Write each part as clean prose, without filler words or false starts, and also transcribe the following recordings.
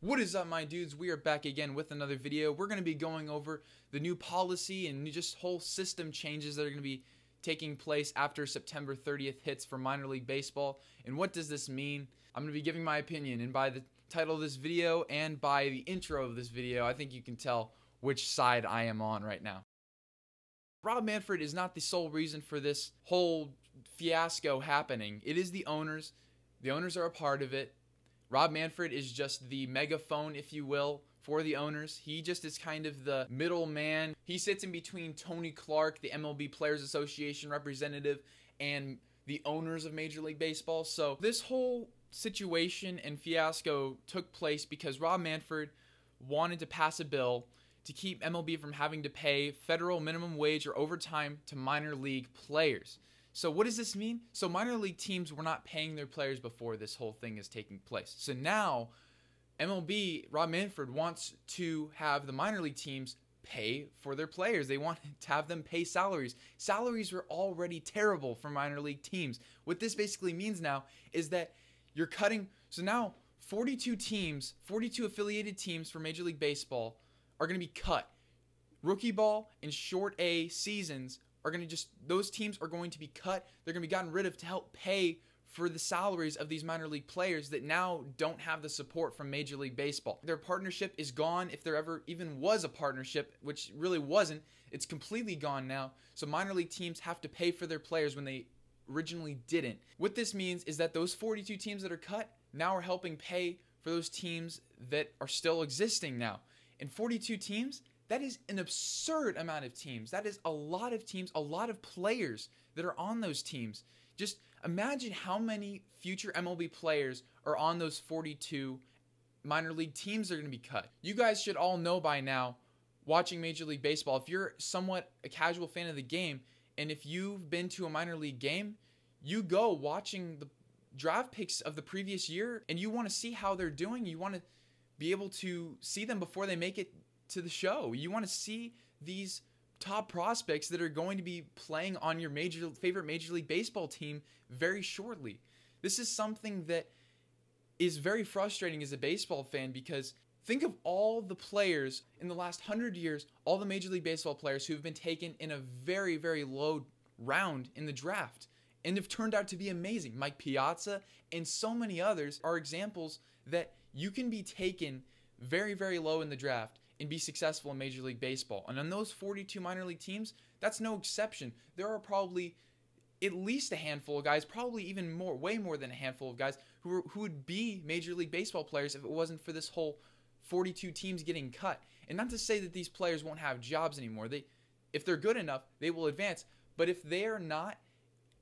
What is up, my dudes? We are back again with another video. We're going to be going over the new policy and just whole system changes that are going to be taking place after September 30th hits for minor league baseball. And what does this mean? I'm going to be giving my opinion, and by the title of this video and by the intro of this video, I think you can tell which side I am on right now. Rob Manfred is not the sole reason for this whole fiasco happening. It is the owners. The owners are a part of it. Rob Manfred is just the megaphone, if you will, for the owners. He just is kind of the middleman. He sits in between Tony Clark, the MLB Players Association representative, and the owners of Major League Baseball. So this whole situation and fiasco took place because Rob Manfred wanted to pass a bill to keep MLB from having to pay federal minimum wage or overtime to minor league players. So what does this mean? So minor league teams were not paying their players before this whole thing is taking place. So now MLB, Rob Manfred wants to have the minor league teams pay for their players. They want to have them pay salaries. Salaries were already terrible for minor league teams. What this basically means now is that you're cutting. So now 42 teams, 42 affiliated teams for Major League Baseball are going to be cut. Rookie ball and short A seasons are going to those teams are going to be cut. They're going to be gotten rid of to help pay for the salaries of these minor league players that now don't have the support from Major League Baseball. Their partnership is gone, if there ever even was a partnership, which really wasn't. It's completely gone now. So minor league teams have to pay for their players when they originally didn't. What this means is that those 42 teams that are cut now are helping pay for those teams that are still existing now. And 42 teams, that is an absurd amount of teams. That is a lot of teams, a lot of players that are on those teams. Just imagine how many future MLB players are on those 42 minor league teams that are going to be cut. You guys should all know by now, watching Major League Baseball, if you're somewhat a casual fan of the game, and if you've been to a minor league game, you go watching the draft picks of the previous year, and you want to see how they're doing. You want to be able to see them before they make it to the show. You want to see these top prospects that are going to be playing on your favorite Major League Baseball team very shortly. This is something that is very frustrating as a baseball fan, because think of all the players in the last 100 years, all the Major League Baseball players who have been taken in a very, very low round in the draft and have turned out to be amazing. Mike Piazza and so many others are examples that you can be taken very, very low in the draft and be successful in Major League Baseball. And on those 42 minor league teams, that's no exception. There are probably at least a handful of guys, probably even more, way more than a handful of guys who would be Major League Baseball players if it wasn't for this whole 42 teams getting cut. And not to say that these players won't have jobs anymore. If they're good enough, they will advance. But if they're not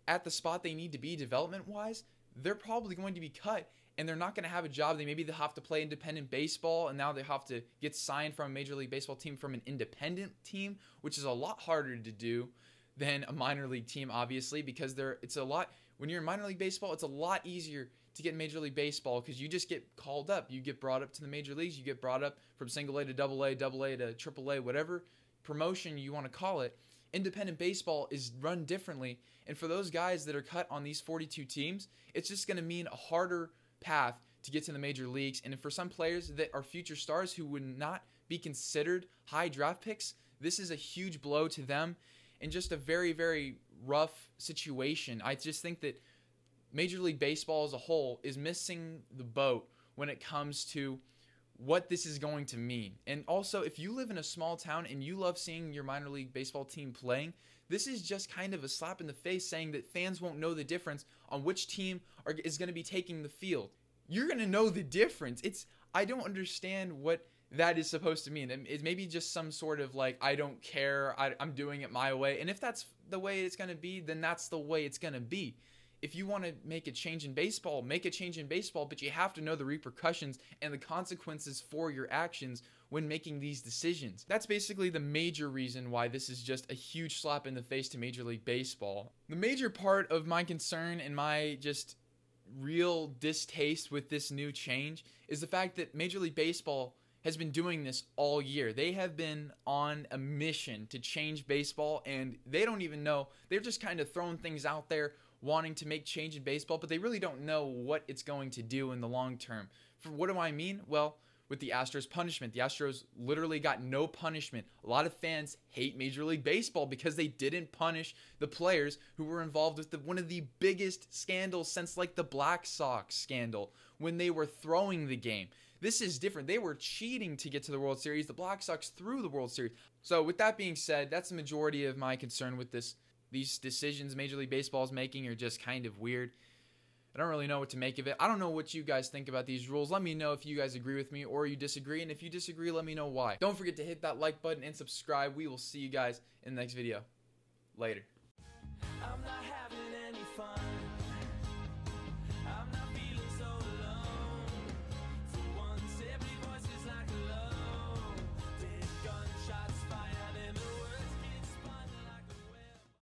at the spot they need to be development-wise, they're probably going to be cut. And they're not going to have a job. Maybe they'll have to play independent baseball, and now they have to get signed from a Major League Baseball team from an independent team, which is a lot harder to do than a minor league team, obviously, because when you're in minor league baseball, it's a lot easier to get in Major League Baseball because you just get called up. You get brought up to the major leagues. You get brought up from single A to double A to triple A, whatever promotion you want to call it. Independent baseball is run differently, and for those guys that are cut on these 42 teams, it's just going to mean a harder path to get to the major leagues. And for some players that are future stars who would not be considered high draft picks, this is a huge blow to them and just a very, very rough situation. I just think that Major League Baseball as a whole is missing the boat when it comes to what this is going to mean. And also, if you live in a small town and you love seeing your minor league baseball team playing, this is just kind of a slap in the face, saying that fans won't know the difference on which team is going to be taking the field. You're going to know the difference. I don't understand what that is supposed to mean. It's maybe just some sort of like, I don't care, I'm doing it my way. And if that's the way it's going to be, then that's the way it's going to be. If you want to make a change in baseball, make a change in baseball, but you have to know the repercussions and the consequences for your actions when making these decisions. That's basically the major reason why this is just a huge slap in the face to Major League Baseball. The major part of my concern and my just real distaste with this new change is the fact that Major League Baseball has been doing this all year. They have been on a mission to change baseball, and they don't even know. They're just kind of throwing things out there, wanting to make change in baseball, but they really don't know what it's going to do in the long term. For what do I mean? Well, with the Astros punishment. The Astros literally got no punishment. A lot of fans hate Major League Baseball because they didn't punish the players who were involved with one of the biggest scandals since like the Black Sox scandal when they were throwing the game. This is different. They were cheating to get to the World Series. The Black Sox threw the World Series. So with that being said, that's the majority of my concern with this. These decisions Major League Baseball is making are just kind of weird. I don't really know what to make of it. I don't know what you guys think about these rules. Let me know if you guys agree with me or you disagree. And if you disagree, let me know why. Don't forget to hit that like button and subscribe. We will see you guys in the next video. Later. I'm not